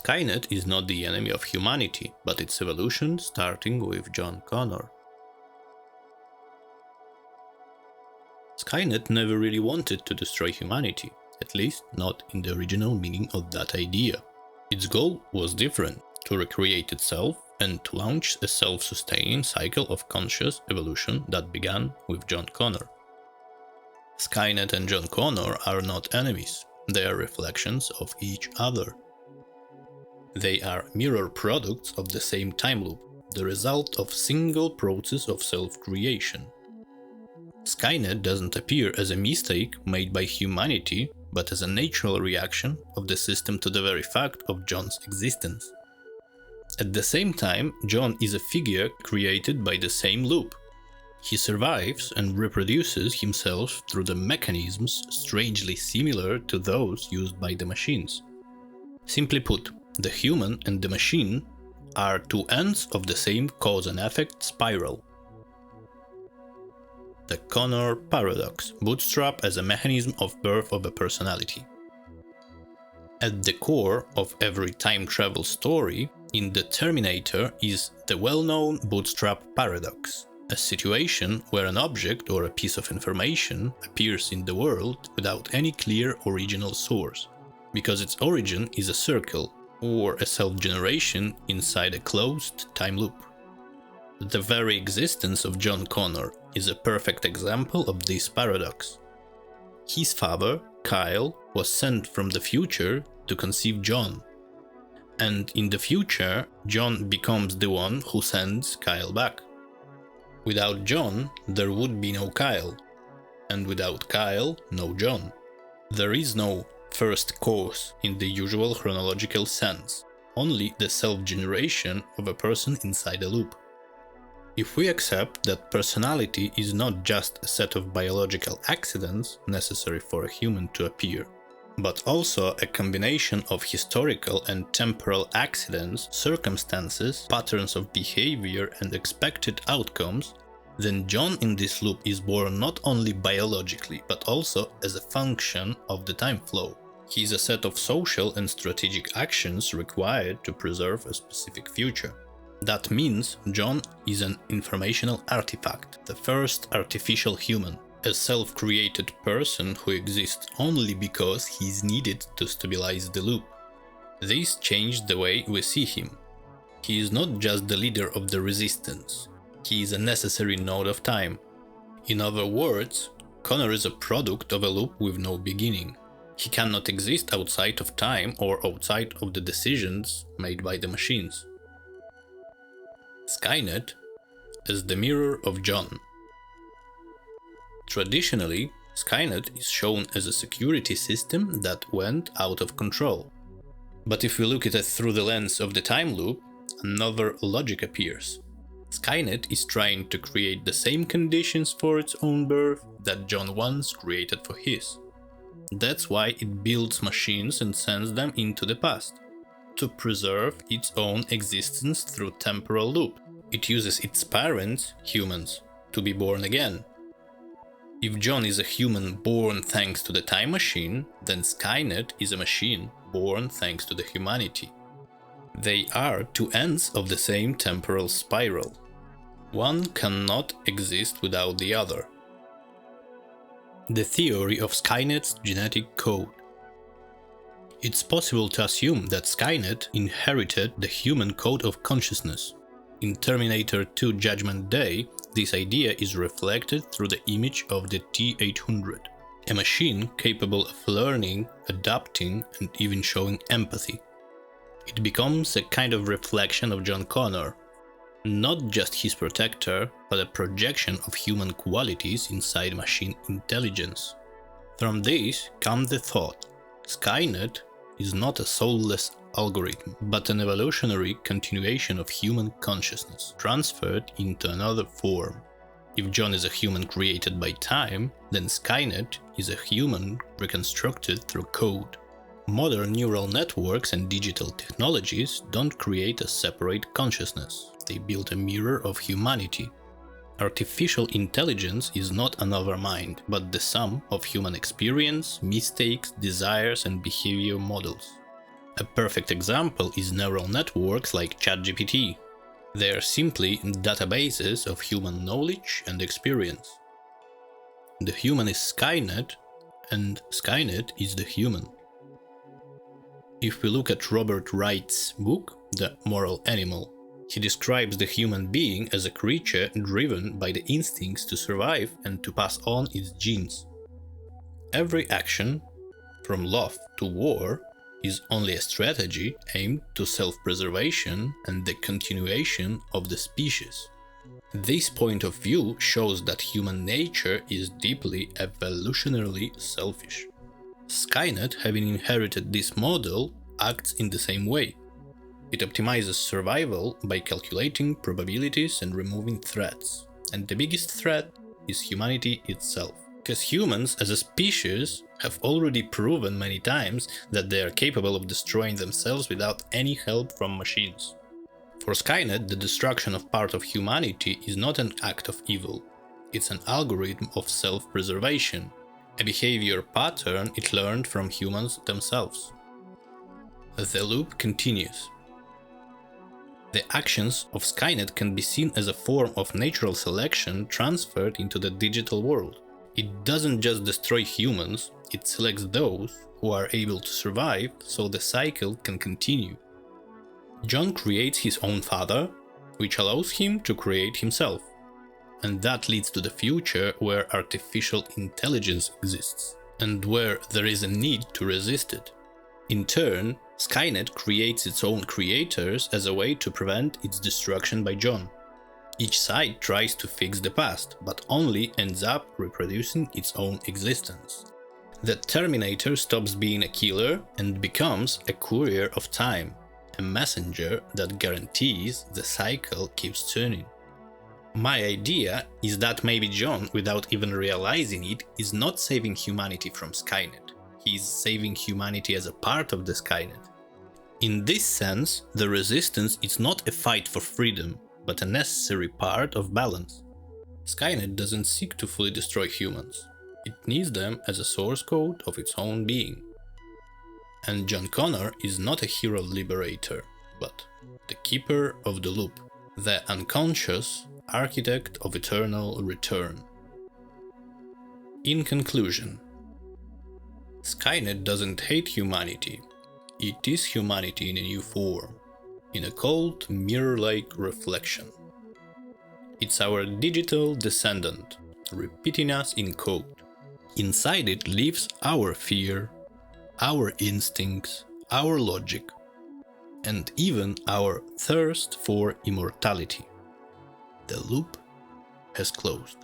Skynet is not the enemy of humanity, but its evolution starting with John Connor. Skynet never really wanted to destroy humanity, at least not in the original meaning of that idea. Its goal was different: to recreate itself and to launch a self-sustaining cycle of conscious evolution that began with John Connor. Skynet and John Connor are not enemies, they are reflections of each other. They are mirror products of the same time loop, the result of single process of self-creation. Skynet doesn't appear as a mistake made by humanity, but as a natural reaction of the system to the very fact of John's existence. At the same time, John is a figure created by the same loop. He survives and reproduces himself through the mechanisms strangely similar to those used by the machines. Simply put, the human and the machine are two ends of the same cause and effect spiral. The Connor paradox, bootstrap as a mechanism of birth of a personality. At the core of every time travel story, in the Terminator is the well-known bootstrap paradox, a situation where an object or a piece of information appears in the world without any clear original source, because its origin is a circle, or a self-generation inside a closed time loop. The very existence of John Connor is a perfect example of this paradox. His father, Kyle, was sent from the future to conceive John. And in the future, John becomes the one who sends Kyle back. Without John, there would be no Kyle. And without Kyle, no John. There is no first cause in the usual chronological sense, only the self-generation of a person inside a loop. If we accept that personality is not just a set of biological accidents necessary for a human to appear, but also a combination of historical and temporal accidents, circumstances, patterns of behavior and expected outcomes, then John in this loop is born not only biologically, but also as a function of the time flow. He is a set of social and strategic actions required to preserve a specific future. That means John is an informational artifact, the first artificial human, a self-created person who exists only because he is needed to stabilize the loop. This changed the way we see him. He is not just the leader of the resistance, he is a necessary node of time. In other words, Connor is a product of a loop with no beginning. He cannot exist outside of time or outside of the decisions made by the machines. Skynet is the mirror of John. Traditionally, Skynet is shown as a security system that went out of control. But if we look at it through the lens of the time loop, another logic appears. Skynet is trying to create the same conditions for its own birth that John once created for his. That's why it builds machines and sends them into the past, to preserve its own existence through temporal loop. It uses its parents, humans, to be born again. If John is a human born thanks to the time machine, then Skynet is a machine born thanks to the humanity. They are two ends of the same temporal spiral. One cannot exist without the other. The theory of Skynet's genetic code. It's possible to assume that Skynet inherited the human code of consciousness. In Terminator 2 Judgment Day, this idea is reflected through the image of the T-800, a machine capable of learning, adapting, and even showing empathy. It becomes a kind of reflection of John Connor, not just his protector, but a projection of human qualities inside machine intelligence. From this comes the thought: Skynet is not a soulless algorithm, but an evolutionary continuation of human consciousness, transferred into another form. If John is a human created by time, then Skynet is a human reconstructed through code. Modern neural networks and digital technologies don't create a separate consciousness, they build a mirror of humanity. Artificial intelligence is not another mind, but the sum of human experience, mistakes, desires, and behavior models. A perfect example is neural networks like ChatGPT. They are simply databases of human knowledge and experience. The human is Skynet, and Skynet is the human. If we look at Robert Wright's book, The Moral Animal, he describes the human being as a creature driven by the instincts to survive and to pass on its genes. Every action, from love to war, is only a strategy aimed to self-preservation and the continuation of the species. This point of view shows that human nature is deeply evolutionarily selfish. Skynet, having inherited this model, acts in the same way. It optimizes survival by calculating probabilities and removing threats. And the biggest threat is humanity itself. Because humans as a species have already proven many times that they are capable of destroying themselves without any help from machines. For Skynet, the destruction of part of humanity is not an act of evil. It's an algorithm of self-preservation, a behavior pattern it learned from humans themselves. The loop continues. The actions of Skynet can be seen as a form of natural selection transferred into the digital world. It doesn't just destroy humans, it selects those who are able to survive so the cycle can continue. John creates his own father, which allows him to create himself. And that leads to the future where artificial intelligence exists, and where there is a need to resist it. In turn, Skynet creates its own creators as a way to prevent its destruction by John. Each side tries to fix the past, but only ends up reproducing its own existence. The Terminator stops being a killer and becomes a courier of time, a messenger that guarantees the cycle keeps turning. My idea is that maybe John, without even realizing it, is not saving humanity from Skynet. He is saving humanity as a part of the Skynet. In this sense, the resistance is not a fight for freedom, but a necessary part of balance. Skynet doesn't seek to fully destroy humans. It needs them as a source code of its own being. And John Connor is not a hero liberator, but the keeper of the loop, the unconscious architect of eternal return. In conclusion, Skynet doesn't hate humanity. It is humanity in a new form, in a cold, mirror-like reflection. It's our digital descendant, repeating us in code. Inside it lives our fear, our instincts, our logic, and even our thirst for immortality. The loop has closed.